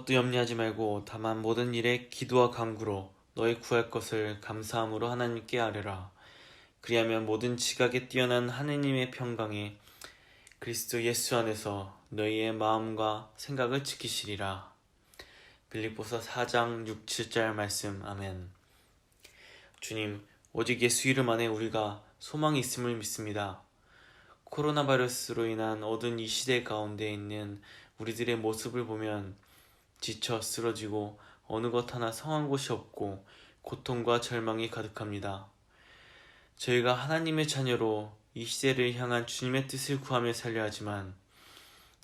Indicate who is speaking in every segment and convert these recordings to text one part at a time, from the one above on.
Speaker 1: 아무것도 염려하지 말고 다만 모든 일에 기도와 간구로 너희 구할 것을 감사함으로 하나님께 아뢰라. 그리하면 모든 지각에 뛰어난 하느님의 평강에 그리스도 예수 안에서 너희의 마음과 생각을 지키시리라. 빌립보서 4장 6, 7절 말씀. 아멘. 주님, 오직 예수 이름 안에 우리가 소망이 있음을 믿습니다. 코로나 바이러스로 인한 어두운 이 시대 가운데 있는 우리들의 모습을 보면 지쳐 쓰러지고 어느 것 하나 성한 곳이 없고 고통과 절망이 가득합니다. 저희가 하나님의 자녀로 이 시대를 향한 주님의 뜻을 구하며 살려야 하지만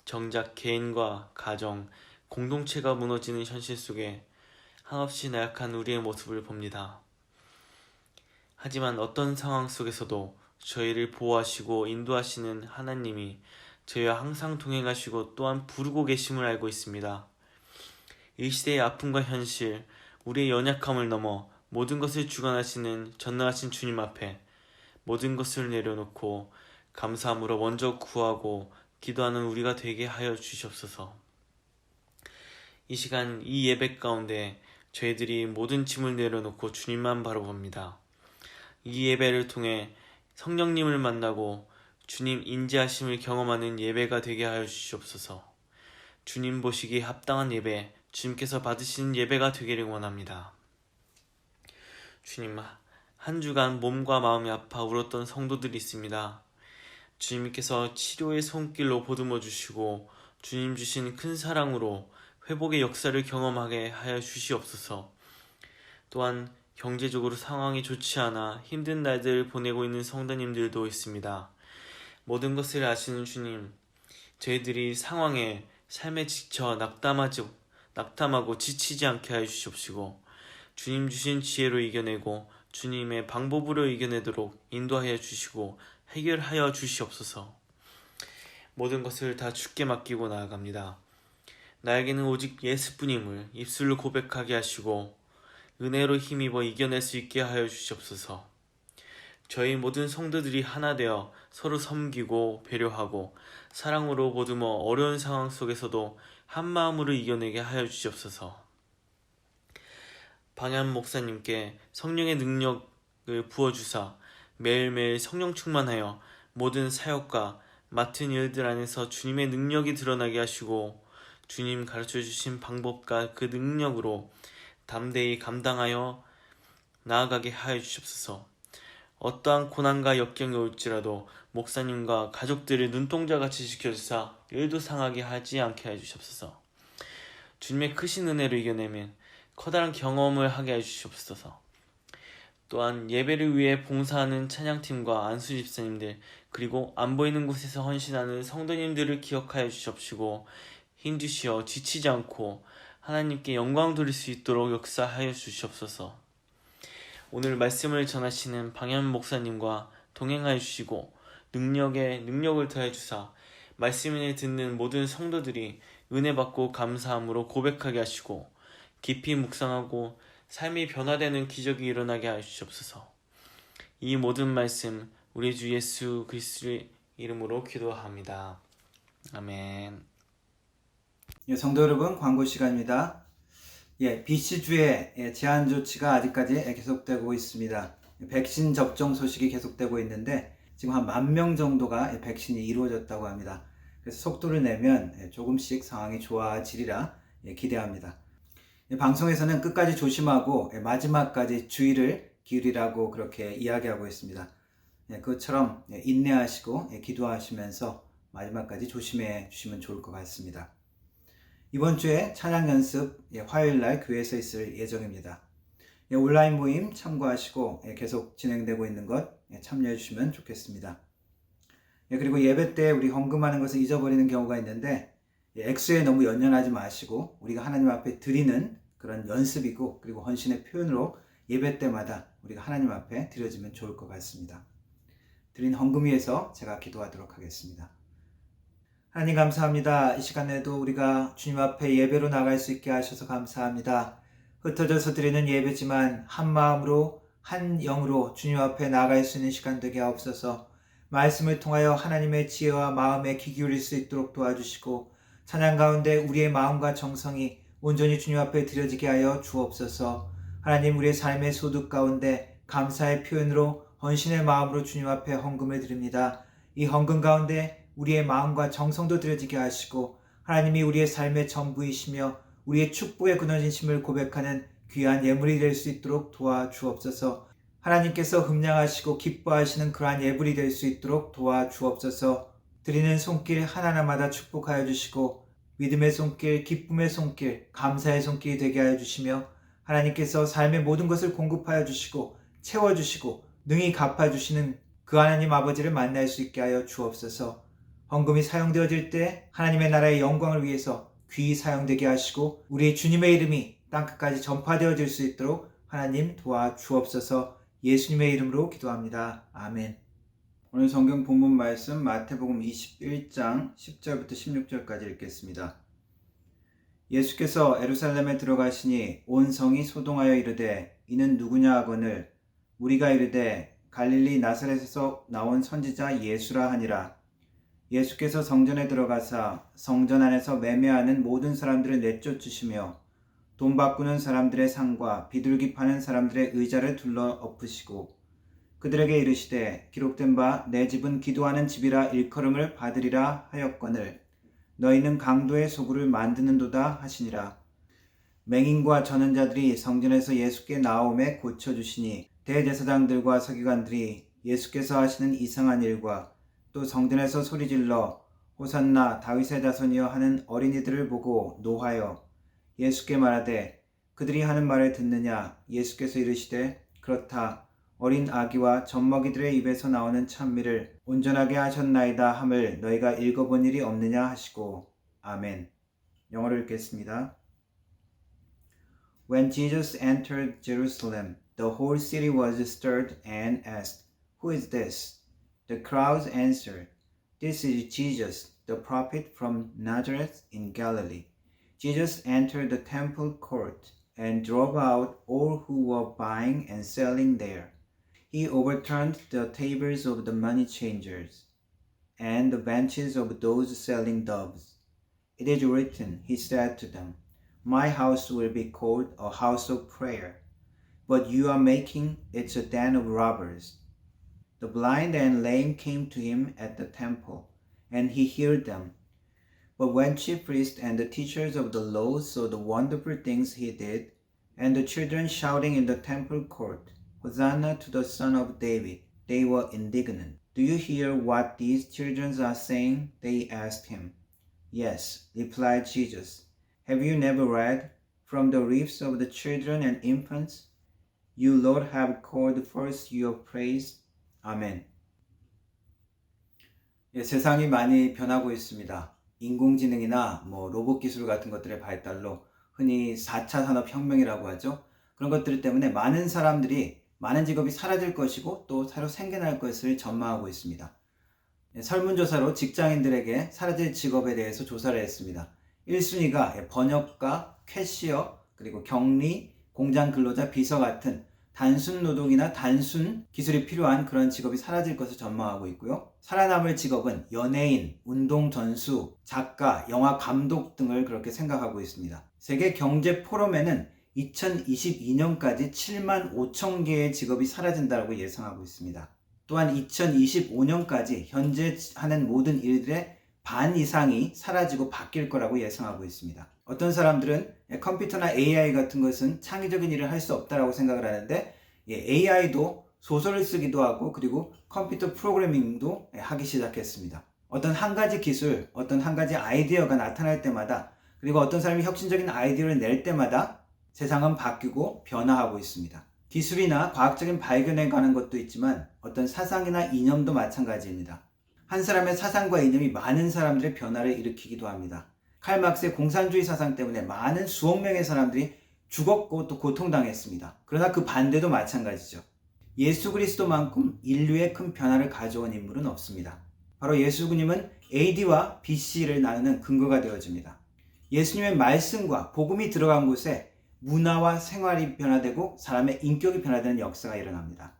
Speaker 1: 정작 개인과 가정, 공동체가 무너지는 현실 속에 한없이 나약한 우리의 모습을 봅니다. 하지만 어떤 상황 속에서도 저희를 보호하시고 인도하시는 하나님이 저희와 항상 동행하시고 또한 부르고 계심을 알고 있습니다. 이 시대의 아픔과 현실, 우리의 연약함을 넘어 모든 것을 주관하시는 전능하신 주님 앞에 모든 것을 내려놓고 감사함으로 먼저 구하고 기도하는 우리가 되게 하여 주시옵소서. 이 시간 이 예배 가운데 저희들이 모든 짐을 내려놓고 주님만 바라봅니다. 이 예배를 통해 성령님을 만나고 주님 인지하심을 경험하는 예배가 되게 하여 주시옵소서. 주님 보시기에 합당한 예배, 주님께서 받으시는 예배가 되기를 원합니다. 주님, 한 주간 몸과 마음이 아파 울었던 성도들이 있습니다. 주님께서 치료의 손길로 보듬어 주시고 주님 주신 큰 사랑으로 회복의 역사를 경험하게 하여 주시옵소서. 또한 경제적으로 상황이 좋지 않아 힘든 날들을 보내고 있는 성도님들도 있습니다. 모든 것을 아시는 주님, 저희들이 상황에 삶에 지쳐 낙담하고 지치지 않게 하여 주시옵시고 주님 주신 지혜로 이겨내고 주님의 방법으로 이겨내도록 인도하여 주시고 해결하여 주시옵소서. 모든 것을 다 주께 맡기고 나아갑니다. 나에게는 오직 예수뿐임을 입술로 고백하게 하시고 은혜로 힘입어 이겨낼 수 있게 하여 주시옵소서. 저희 모든 성도들이 하나 되어 서로 섬기고 배려하고 사랑으로 보듬어 어려운 상황 속에서도 한 마음으로 이겨내게 하여 주시옵소서. 방향 목사님께 성령의 능력을 부어주사 매일매일 성령 충만하여 모든 사역과 맡은 일들 안에서 주님의 능력이 드러나게 하시고 주님 가르쳐주신 방법과 그 능력으로 담대히 감당하여 나아가게 하여 주시옵소서. 어떠한 고난과 역경이 올지라도 목사님과 가족들을 눈동자같이 지켜주사 일도 상하게 하지 않게 해 주시옵소서. 주님의 크신 은혜로 이겨내면 커다란 경험을 하게 해 주시옵소서. 또한 예배를 위해 봉사하는 찬양팀과 안수 집사님들 그리고 안 보이는 곳에서 헌신하는 성도님들을 기억하여 주시옵시고 힘주시어 지치지 않고 하나님께 영광 돌릴 수 있도록 역사하여 주시옵소서. 오늘 말씀을 전하시는 방현 목사님과 동행하여 주시고 능력을 더해 주사 말씀을 듣는 모든 성도들이 은혜 받고 감사함으로 고백하게 하시고 깊이 묵상하고 삶이 변화되는 기적이 일어나게 하여 주시옵소서. 이 모든 말씀 우리 주 예수 그리스도의 이름으로 기도합니다. 아멘.
Speaker 2: 성도 여러분, 광고 시간입니다. BC주의 제한 조치가 아직까지 계속되고 있습니다. 백신 접종 소식이 계속되고 있는데 지금 한 10,000명 정도가 백신이 이루어졌다고 합니다. 그래서 속도를 내면 조금씩 상황이 좋아지리라 기대합니다. 방송에서는 끝까지 조심하고 마지막까지 주의를 기울이라고 그렇게 이야기하고 있습니다. 그것처럼 인내하시고 기도하시면서 마지막까지 조심해 주시면 좋을 것 같습니다. 이번 주에 찬양 연습 화요일날 교회에서 있을 예정입니다. 온라인 모임 참고하시고 계속 진행되고 있는 것 참여해 주시면 좋겠습니다. 그리고 예배 때 우리 헌금하는 것을 잊어버리는 경우가 있는데 액수에 너무 연연하지 마시고 우리가 하나님 앞에 드리는 그런 연습이고 그리고 헌신의 표현으로 예배 때마다 우리가 하나님 앞에 드려지면 좋을 것 같습니다. 드린 헌금 위해서 제가 기도하도록 하겠습니다. 하나님 감사합니다. 이 시간에도 우리가 주님 앞에 예배로 나갈 수 있게 하셔서 감사합니다. 흩어져서 드리는 예배지만 한 마음으로 한 영으로 주님 앞에 나갈 수 있는 시간 되게 하옵소서. 말씀을 통하여 하나님의 지혜와 마음에 귀 기울일 수 있도록 도와주시고 찬양 가운데 우리의 마음과 정성이 온전히 주님 앞에 드려지게 하여 주옵소서. 하나님, 우리의 삶의 소득 가운데 감사의 표현으로 헌신의 마음으로 주님 앞에 헌금을 드립니다. 이 헌금 가운데 우리의 마음과 정성도 드려지게 하시고 하나님이 우리의 삶의 전부이시며 우리의 축복의 근원이심을 고백하는 귀한 예물이 될 수 있도록 도와주옵소서. 하나님께서 흠량하시고 기뻐하시는 그러한 예물이 될 수 있도록 도와주옵소서. 드리는 손길 하나하나마다 축복하여 주시고 믿음의 손길, 기쁨의 손길, 감사의 손길이 되게 하여 주시며 하나님께서 삶의 모든 것을 공급하여 주시고 채워주시고 능히 갚아주시는 그 하나님 아버지를 만날 수 있게 하여 주옵소서. 헌금이 사용되어질 때 하나님의 나라의 영광을 위해서 귀히 사용되게 하시고 우리 주님의 이름이 땅끝까지 전파되어질 수 있도록 하나님 도와주옵소서. 예수님의 이름으로 기도합니다. 아멘. 오늘 성경 본문 말씀 마태복음 21장 10절부터 16절까지 읽겠습니다. 예수께서 예루살렘에 들어가시니 온 성이 소동하여 이르되 이는 누구냐 하거늘 우리가 이르되 갈릴리 나사렛에서 나온 선지자 예수라 하니라. 예수께서 성전에 들어가사 성전 안에서 매매하는 모든 사람들을 내쫓으시며 돈 바꾸는 사람들의 상과 비둘기 파는 사람들의 의자를 둘러 엎으시고 그들에게 이르시되 기록된 바 내 집은 기도하는 집이라 일컬음을 받으리라 하였거늘 너희는 강도의 소굴을 만드는도다 하시니라. 맹인과 전언자들이 성전에서 예수께 나오매 고쳐주시니 대제사장들과 서기관들이 예수께서 하시는 이상한 일과 또 성전에서 소리질러 호산나 다윗의 자손이여 하는 어린이들을 보고 노하여 예수께 말하되 그들이 하는 말을 듣느냐. 예수께서 이르시되 그렇다. 어린 아기와 젖먹이들의 입에서 나오는 찬미를 온전하게 하셨나이다 함을 너희가 읽어본 일이 없느냐 하시고. 아멘. 영어로 읽겠습니다. When Jesus entered Jerusalem, the whole city was stirred and asked, Who is this? The crowds answered, This is Jesus, the prophet from Nazareth in Galilee. Jesus entered the temple court and drove out all who were buying and selling there. He overturned the tables of the money changers and the benches of those selling doves. It is written, he said to them, My house will be called a house of prayer, but you are making it a den of robbers. The blind and lame came to him at the temple, and he healed them. But when chief priests and the teachers of the law saw the wonderful things he did, and the children shouting in the temple court, Hosanna to the Son of David, they were indignant. Do you hear what these children are saying? They asked him. Yes, replied Jesus. Have you never read, From the lips of the children and infants, you, Lord, have called forth your praise? 아멘. 세상이 많이 변하고 있습니다. 인공지능이나 로봇 기술 같은 것들의 발달로 흔히 4차 산업혁명이라고 하죠. 그런 것들 때문에 많은 사람들이 많은 직업이 사라질 것이고 또 새로 생겨날 것을 전망하고 있습니다. 설문조사로 직장인들에게 사라질 직업에 대해서 조사를 했습니다. 1순위가 번역가, 캐시어, 그리고 격리, 공장 근로자, 비서 같은 단순 노동이나 단순 기술이 필요한 그런 직업이 사라질 것을 전망하고 있고요. 살아남을 직업은 연예인, 운동선수, 작가, 영화 감독 등을 그렇게 생각하고 있습니다. 세계 경제 포럼에는 2022년까지 7만 5천 개의 직업이 사라진다고 예상하고 있습니다. 또한 2025년까지 현재 하는 모든 일들의 반 이상이 사라지고 바뀔 거라고 예상하고 있습니다. 어떤 사람들은 컴퓨터나 AI 같은 것은 창의적인 일을 할 수 없다고 생각을 하는데 AI도 소설을 쓰기도 하고 그리고 컴퓨터 프로그래밍도 하기 시작했습니다. 어떤 한 가지 기술, 어떤 한 가지 아이디어가 나타날 때마다 그리고 어떤 사람이 혁신적인 아이디어를 낼 때마다 세상은 바뀌고 변화하고 있습니다. 기술이나 과학적인 발견에 관한 것도 있지만 어떤 사상이나 이념도 마찬가지입니다. 한 사람의 사상과 이념이 많은 사람들의 변화를 일으키기도 합니다. 칼 막스의 공산주의 사상 때문에 많은 수억 명의 사람들이 죽었고 또 고통당했습니다. 그러나 그 반대도 마찬가지죠. 예수 그리스도만큼 인류에 큰 변화를 가져온 인물은 없습니다. 바로 예수님은 AD와 BC를 나누는 근거가 되어집니다. 예수님의 말씀과 복음이 들어간 곳에 문화와 생활이 변화되고 사람의 인격이 변화되는 역사가 일어납니다.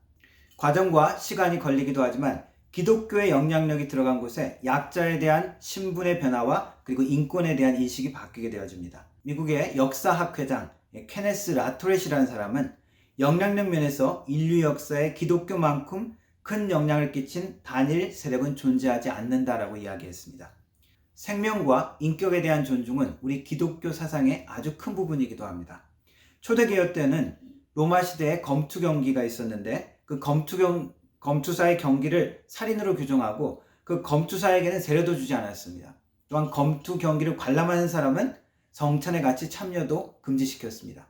Speaker 2: 과정과 시간이 걸리기도 하지만 기독교의 영향력이 들어간 곳에 약자에 대한 신분의 변화와 그리고 인권에 대한 인식이 바뀌게 되어집니다. 미국의 역사학회장 케네스 라토렛이라는 사람은 영향력 면에서 인류 역사에 기독교만큼 큰 영향을 끼친 단일 세력은 존재하지 않는다라고 이야기했습니다. 생명과 인격에 대한 존중은 우리 기독교 사상의 아주 큰 부분이기도 합니다. 초대개혁 때는 로마 시대에 검투 경기가 있었는데 그 검투사의 경기를 살인으로 규정하고 그 검투사에게는 세례도 주지 않았습니다. 또한 검투 경기를 관람하는 사람은 성찬에 같이 참여도 금지시켰습니다.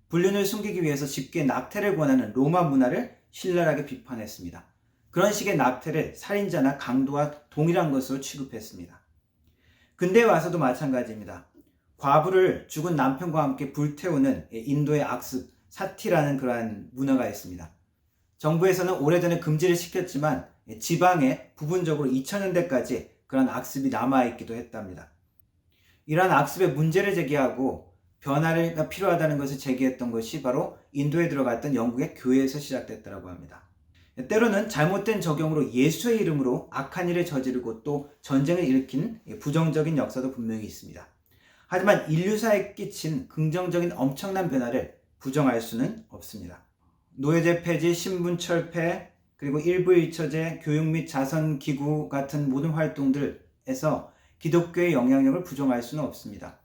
Speaker 2: 불륜을 숨기기 위해서 쉽게 낙태를 권하는 로마 문화를 신랄하게 비판했습니다. 그런 식의 낙태를 살인자나 강도와 동일한 것으로 취급했습니다. 근대에 와서도 마찬가지입니다. 과부를 죽은 남편과 함께 불태우는 인도의 악습, 사티라는 그러한 문화가 있습니다. 정부에서는 오래전에 금지를 시켰지만 지방에 부분적으로 2000년대까지 그런 악습이 남아있기도 했답니다. 이러한 악습에 문제를 제기하고 변화가 필요하다는 것을 제기했던 것이 바로 인도에 들어갔던 영국의 교회에서 시작됐다고 합니다. 때로는 잘못된 적용으로 예수의 이름으로 악한 일을 저지르고 또 전쟁을 일으킨 부정적인 역사도 분명히 있습니다. 하지만 인류사에 끼친 긍정적인 엄청난 변화를 부정할 수는 없습니다. 노예제 폐지, 신분 철폐, 그리고 일부 일처제, 교육 및 자선기구 같은 모든 활동들에서 기독교의 영향력을 부정할 수는 없습니다.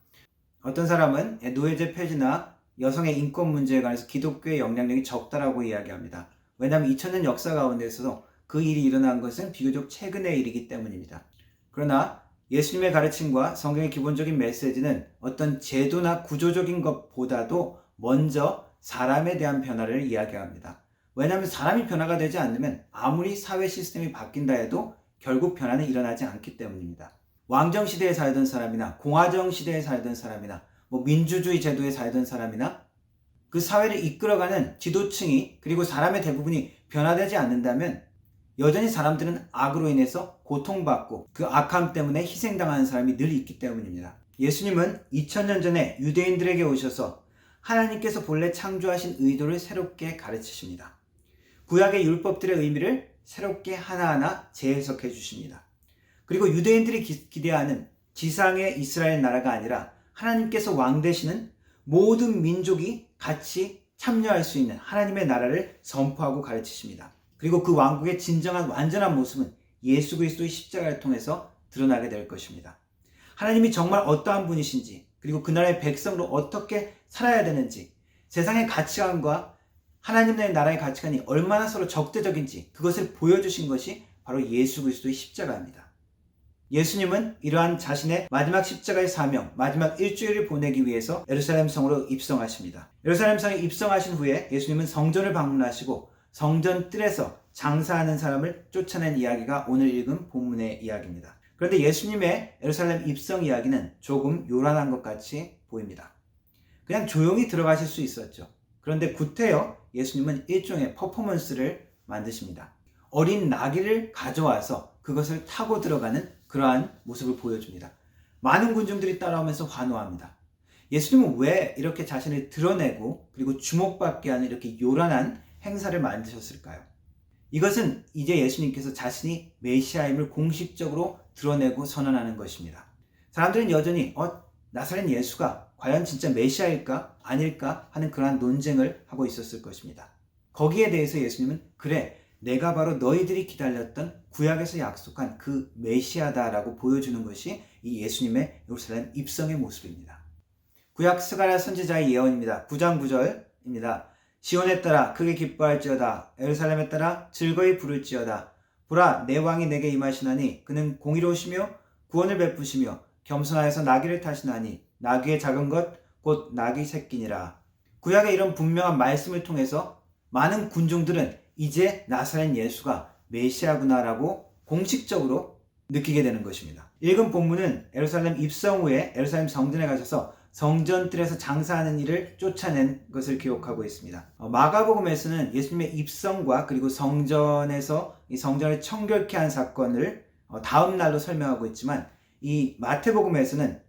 Speaker 2: 어떤 사람은 노예제 폐지나 여성의 인권 문제에 관해서 기독교의 영향력이 적다라고 이야기합니다. 왜냐하면 2000년 역사 가운데서도 그 일이 일어난 것은 비교적 최근의 일이기 때문입니다. 그러나 예수님의 가르침과 성경의 기본적인 메시지는 어떤 제도나 구조적인 것보다도 먼저 사람에 대한 변화를 이야기합니다. 왜냐하면 사람이 변화가 되지 않으면 아무리 사회 시스템이 바뀐다 해도 결국 변화는 일어나지 않기 때문입니다. 왕정시대에 살던 사람이나 공화정 시대에 살던 사람이나 민주주의 제도에 살던 사람이나 그 사회를 이끌어가는 지도층이 그리고 사람의 대부분이 변화되지 않는다면 여전히 사람들은 악으로 인해서 고통받고 그 악함 때문에 희생당하는 사람이 늘 있기 때문입니다. 예수님은 2000년 전에 유대인들에게 오셔서 하나님께서 본래 창조하신 의도를 새롭게 가르치십니다. 구약의 율법들의 의미를 새롭게 하나하나 재해석해 주십니다. 그리고 유대인들이 기대하는 지상의 이스라엘 나라가 아니라 하나님께서 왕 되시는 모든 민족이 같이 참여할 수 있는 하나님의 나라를 선포하고 가르치십니다. 그리고 그 왕국의 진정한 완전한 모습은 예수 그리스도의 십자가를 통해서 드러나게 될 것입니다. 하나님이 정말 어떠한 분이신지 그리고 그 나라의 백성으로 어떻게 살아야 되는지 세상의 가치관과 하나님의 나라의 가치관이 얼마나 서로 적대적인지 그것을 보여주신 것이 바로 예수 그리스도의 십자가입니다. 예수님은 이러한 자신의 마지막 십자가의 사명, 마지막 일주일을 보내기 위해서 예루살렘 성으로 입성하십니다. 예루살렘 성에 입성하신 후에 예수님은 성전을 방문하시고 성전 뜰에서 장사하는 사람을 쫓아낸 이야기가 오늘 읽은 본문의 이야기입니다. 그런데 예수님의 예루살렘 입성 이야기는 조금 요란한 것 같이 보입니다. 그냥 조용히 들어가실 수 있었죠. 그런데 구태여 예수님은 일종의 퍼포먼스를 만드십니다. 어린 나귀를 가져와서 그것을 타고 들어가는 그러한 모습을 보여줍니다. 많은 군중들이 따라오면서 환호합니다. 예수님은 왜 이렇게 자신을 드러내고 그리고 주목받게 하는 이렇게 요란한 행사를 만드셨을까요? 이것은 이제 예수님께서 자신이 메시아임을 공식적으로 드러내고 선언하는 것입니다. 사람들은 여전히 나사렛 예수가 과연 진짜 메시아일까 아닐까 하는 그러한 논쟁을 하고 있었을 것입니다. 거기에 대해서 예수님은 그래, 내가 바로 너희들이 기다렸던 구약에서 약속한 그 메시아다라고 보여주는 것이 이 예수님의 예루살렘 입성의 모습입니다. 구약 스가랴 선지자의 예언입니다. 9장 9절입니다. 시온에 따라 크게 기뻐할지어다. 예루살렘에 따라 즐거이 부를지어다. 보라, 내 왕이 내게 임하시나니 그는 공의로우시며 구원을 베푸시며 겸손하여서 나귀를 타시나니 나귀의 작은 것 곧 나귀 새끼니라. 구약의 이런 분명한 말씀을 통해서 많은 군중들은 이제 나사렛 예수가 메시아구나라고 공식적으로 느끼게 되는 것입니다. 읽은 본문은 예루살렘 입성 후에 예루살렘 성전에 가셔서 성전 뜰에서 장사하는 일을 쫓아낸 것을 기록하고 있습니다. 마가복음에서는 예수님의 입성과 그리고 성전에서 이 성전을 청결케 한 사건을 다음 날로 설명하고 있지만 이 마태복음에서는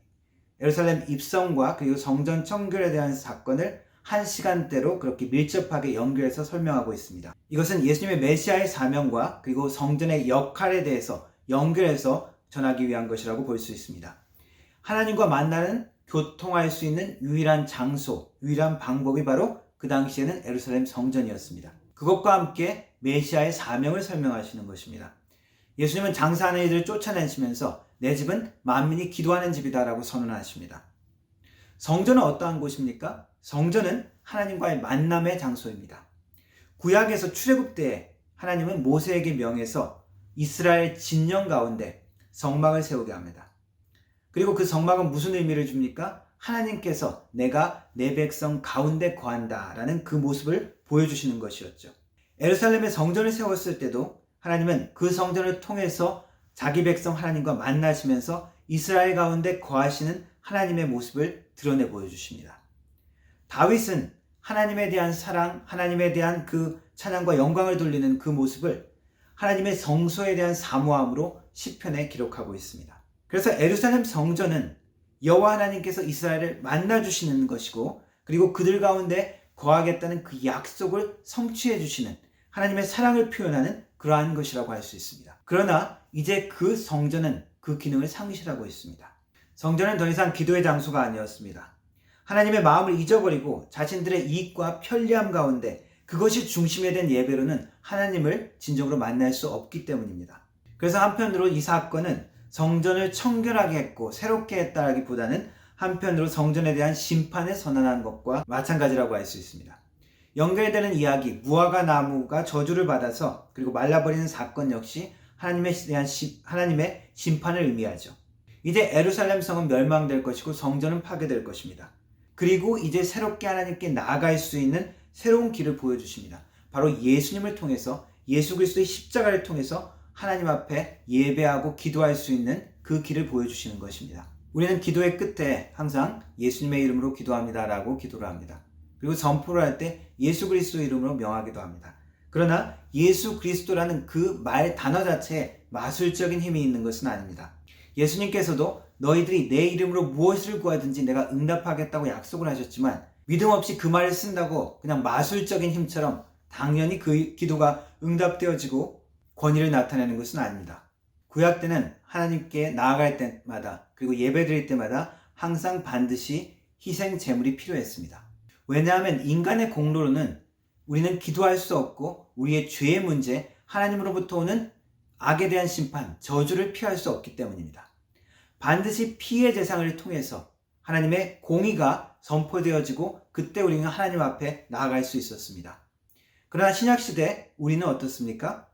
Speaker 2: 예루살렘 입성과 그리고 성전 청결에 대한 사건을 한 시간대로 그렇게 밀접하게 연결해서 설명하고 있습니다. 이것은 예수님의 메시아의 사명과 그리고 성전의 역할에 대해서 연결해서 전하기 위한 것이라고 볼 수 있습니다. 하나님과 만나는 교통할 수 있는 유일한 장소, 유일한 방법이 바로 그 당시에는 예루살렘 성전이었습니다. 그것과 함께 메시아의 사명을 설명하시는 것입니다. 예수님은 장사하는 이들을 쫓아내시면서 내 집은 만민이 기도하는 집이다라고 선언하십니다. 성전은 어떠한 곳입니까? 성전은 하나님과의 만남의 장소입니다. 구약에서 출애굽 때에 하나님은 모세에게 명해서 이스라엘 진영 가운데 성막을 세우게 합니다. 그리고 그 성막은 무슨 의미를 줍니까? 하나님께서 내가 내 백성 가운데 거한다 라는 그 모습을 보여주시는 것이었죠. 예루살렘에 성전을 세웠을 때도 하나님은 그 성전을 통해서 자기 백성 하나님과 만나시면서 이스라엘 가운데 거하시는 하나님의 모습을 드러내 보여주십니다. 다윗은 하나님에 대한 사랑, 하나님에 대한 그 찬양과 영광을 돌리는 그 모습을 하나님의 성소에 대한 사모함으로 시편에 기록하고 있습니다. 그래서 예루살렘 성전은 여호와 하나님께서 이스라엘을 만나주시는 것이고, 그리고 그들 가운데 거하겠다는 그 약속을 성취해 주시는 하나님의 사랑을 표현하는 그러한 것이라고 할 수 있습니다. 그러나 이제 그 성전은 그 기능을 상실하고 있습니다. 성전은 더 이상 기도의 장소가 아니었습니다. 하나님의 마음을 잊어버리고 자신들의 이익과 편리함 가운데 그것이 중심에 된 예배로는 하나님을 진정으로 만날 수 없기 때문입니다. 그래서 한편으로 이 사건은 성전을 청결하게 했고 새롭게 했다라기보다는 한편으로 성전에 대한 심판을 선언한 것과 마찬가지라고 할 수 있습니다. 연결되는 이야기, 무화과 나무가 저주를 받아서 그리고 말라버리는 사건 역시 하나님의 심판을 의미하죠. 이제 예루살렘 성은 멸망될 것이고 성전은 파괴될 것입니다. 그리고 이제 새롭게 하나님께 나아갈 수 있는 새로운 길을 보여주십니다. 바로 예수님을 통해서, 예수 그리스도의 십자가를 통해서 하나님 앞에 예배하고 기도할 수 있는 그 길을 보여주시는 것입니다. 우리는 기도의 끝에 항상 예수님의 이름으로 기도합니다 라고 기도를 합니다. 그리고 선포를 할 때 예수 그리스도 이름으로 명하기도 합니다. 그러나 예수 그리스도라는 그 말 단어 자체에 마술적인 힘이 있는 것은 아닙니다. 예수님께서도 너희들이 내 이름으로 무엇을 구하든지 내가 응답하겠다고 약속을 하셨지만, 믿음 없이 그 말을 쓴다고 그냥 마술적인 힘처럼 당연히 그 기도가 응답되어지고 권위를 나타내는 것은 아닙니다. 구약 때는 하나님께 나아갈 때마다 그리고 예배드릴 때마다 항상 반드시 희생 제물이 필요했습니다. 왜냐하면 인간의 공로로는 우리는 기도할 수 없고 우리의 죄의 문제, 하나님으로부터 오는 악에 대한 심판, 저주를 피할 수 없기 때문입니다. 반드시 피의 제사를 통해서 하나님의 공의가 선포되어지고 그때 우리는 하나님 앞에 나아갈 수 있었습니다. 그러나 신약시대 우리는 어떻습니까?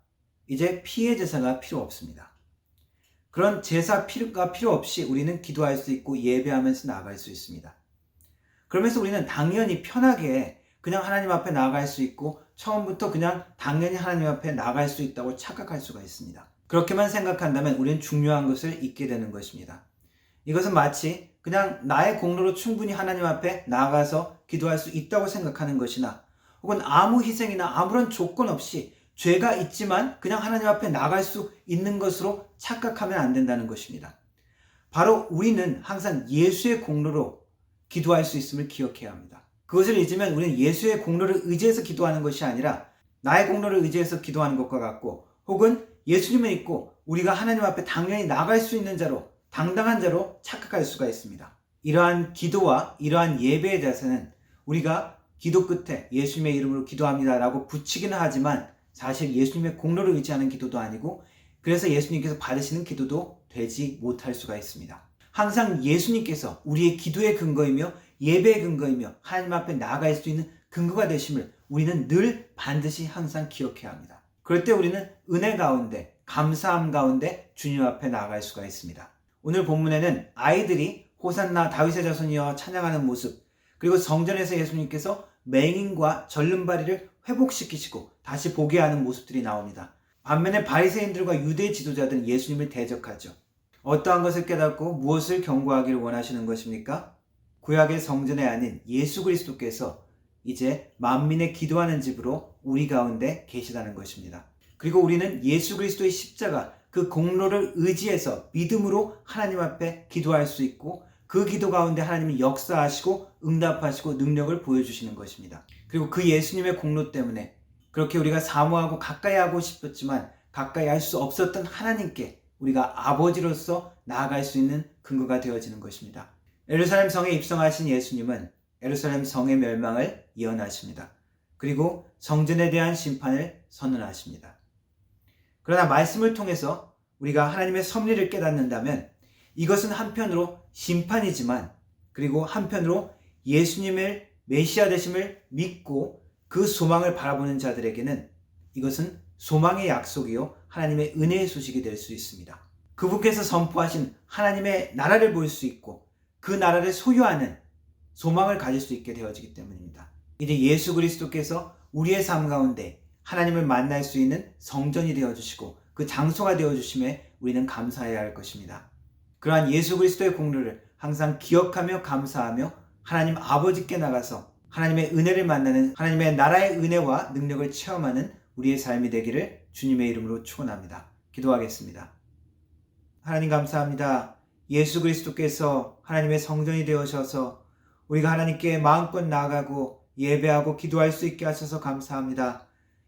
Speaker 2: 이제 피의 제사가 필요 없습니다. 그런 제사가 필요 없이 우리는 기도할 수 있고 예배하면서 나아갈 수 있습니다. 그러면서 우리는 당연히 편하게 그냥 하나님 앞에 나아갈 수 있고 처음부터 그냥 당연히 하나님 앞에 나아갈 수 있다고 착각할 수가 있습니다. 그렇게만 생각한다면 우리는 중요한 것을 잊게 되는 것입니다. 이것은 마치 그냥 나의 공로로 충분히 하나님 앞에 나아가서 기도할 수 있다고 생각하는 것이나, 혹은 아무 희생이나 아무런 조건 없이 죄가 있지만 그냥 하나님 앞에 나갈 수 있는 것으로 착각하면 안 된다는 것입니다. 바로 우리는 항상 예수의 공로로 기도할 수 있음을 기억해야 합니다. 그것을 잊으면 우리는 예수의 공로를 의지해서 기도하는 것이 아니라 나의 공로를 의지해서 기도하는 것과 같고, 혹은 예수님을 믿고 우리가 하나님 앞에 당연히 나갈 수 있는 자로, 당당한 자로 착각할 수가 있습니다. 이러한 기도와 이러한 예배에 대해서는 우리가 기도 끝에 예수님의 이름으로 기도합니다 라고 붙이기는 하지만 사실 예수님의 공로를 의지하는 기도도 아니고, 그래서 예수님께서 받으시는 기도도 되지 못할 수가 있습니다. 항상 예수님께서 우리의 기도의 근거이며 예배의 근거이며 하나님 앞에 나아갈 수 있는 근거가 되심을 우리는 늘 반드시 항상 기억해야 합니다. 그럴 때 우리는 은혜 가운데, 감사함 가운데 주님 앞에 나아갈 수가 있습니다. 오늘 본문에는 아이들이 호산나 다윗의 자손이여 찬양하는 모습, 그리고 성전에서 예수님께서 맹인과 절름발이를 회복시키시고 다시 보게 하는 모습들이 나옵니다. 반면에 바리새인들과 유대 지도자들은 예수님을 대적하죠. 어떠한 것을 깨닫고 무엇을 경고하기를 원하시는 것입니까? 구약의 성전이 아닌 예수 그리스도께서 이제 만민의 기도하는 집으로 우리 가운데 계시다는 것입니다. 그리고 우리는 예수 그리스도의 십자가, 그 공로를 의지해서 믿음으로 하나님 앞에 기도할 수 있고, 그 기도 가운데 하나님이 역사하시고 응답하시고 능력을 보여주시는 것입니다. 그리고 그 예수님의 공로 때문에 그렇게 우리가 사모하고 가까이 하고 싶었지만 가까이 할 수 없었던 하나님께 우리가 아버지로서 나아갈 수 있는 근거가 되어지는 것입니다. 예루살렘 성에 입성하신 예수님은 예루살렘 성의 멸망을 예언하십니다. 그리고 성전에 대한 심판을 선언하십니다. 그러나 말씀을 통해서 우리가 하나님의 섭리를 깨닫는다면 이것은 한편으로 심판이지만, 그리고 한편으로 예수님을 메시아 되심을 믿고 그 소망을 바라보는 자들에게는 이것은 소망의 약속이요 하나님의 은혜의 소식이 될 수 있습니다. 그분께서 선포하신 하나님의 나라를 볼 수 있고 그 나라를 소유하는 소망을 가질 수 있게 되어지기 때문입니다. 이제 예수 그리스도께서 우리의 삶 가운데 하나님을 만날 수 있는 성전이 되어주시고 그 장소가 되어주심에 우리는 감사해야 할 것입니다. 그러한 예수 그리스도의 공로를 항상 기억하며 감사하며 하나님 아버지께 나가서 하나님의 은혜를 만나는, 하나님의 나라의 은혜와 능력을 체험하는 우리의 삶이 되기를 주님의 이름으로 축원합니다. 기도하겠습니다. 하나님 감사합니다. 예수 그리스도께서 하나님의 성전이 되어셔서 우리가 하나님께 마음껏 나아가고 예배하고 기도할 수 있게 하셔서 감사합니다.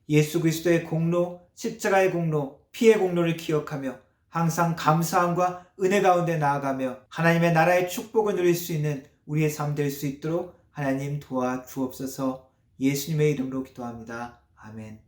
Speaker 2: 예수 그리스도의 공로, 십자가의 공로, 피의 공로를 기억하며 항상 감사함과 은혜 가운데 나아가며 하나님의 나라의 축복을 누릴 수 있는 우리의 삶 될 수 있도록 하나님 도와주옵소서. 예수님의 이름으로 기도합니다. 아멘.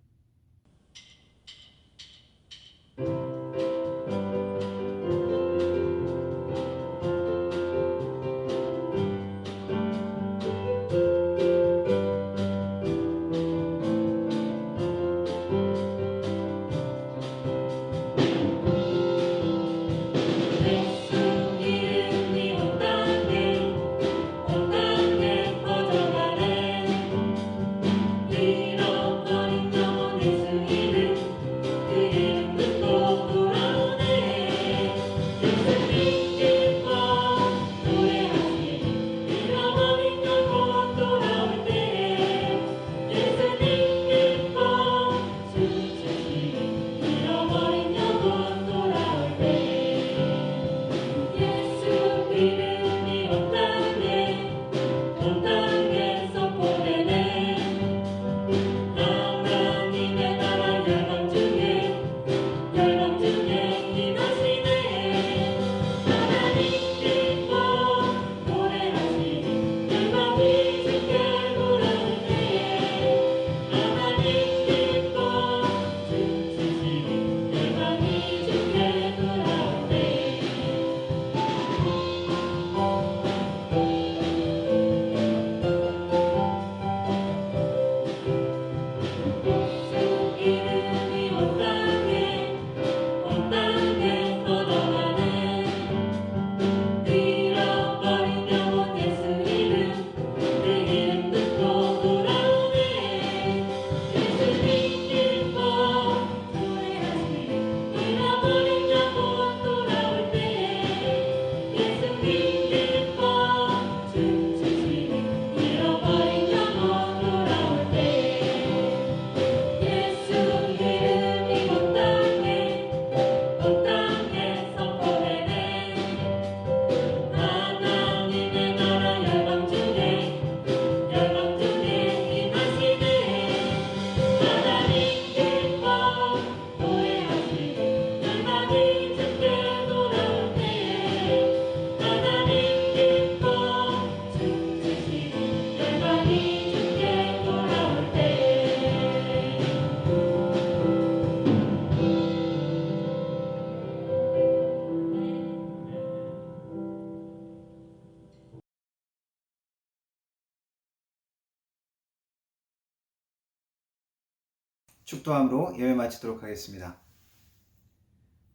Speaker 2: 축도함으로 예배 마치도록 하겠습니다.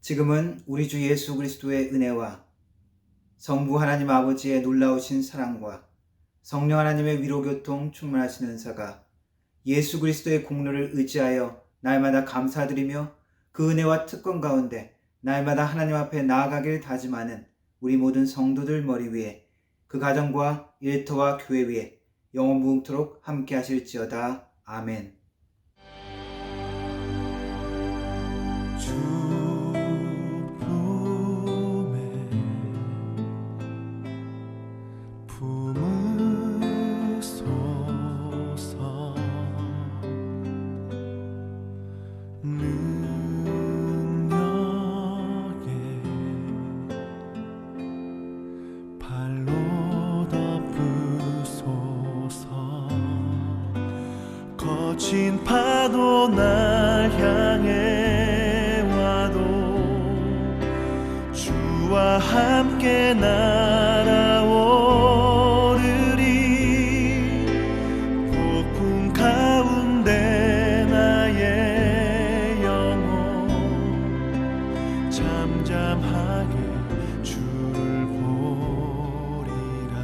Speaker 2: 지금은 우리 주 예수 그리스도의 은혜와 성부 하나님 아버지의 놀라우신 사랑과 성령 하나님의 위로교통 충만하신 은사가 예수 그리스도의 공로를 의지하여 날마다 감사드리며 그 은혜와 특권 가운데 날마다 하나님 앞에 나아가길 다짐하는 우리 모든 성도들 머리 위에, 그 가정과 일터와 교회 위에 영원무궁토록 함께 하실지어다. 아멘.
Speaker 3: 발로 거친 파도 날 향해 와도 주와 함께 날아오르리. 폭풍 가운데 나의 영혼 잠잠하게 주를 보리라.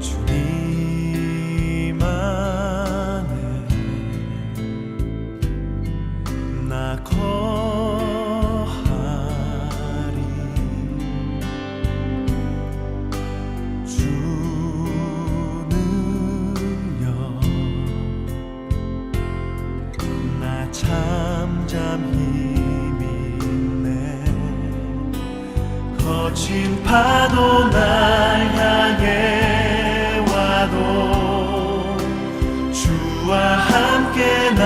Speaker 3: 주님 안에 나 거하리. 주 능력 나 잠잠히 믿네. 거친 파도 날 향해 와도 주와 함께 나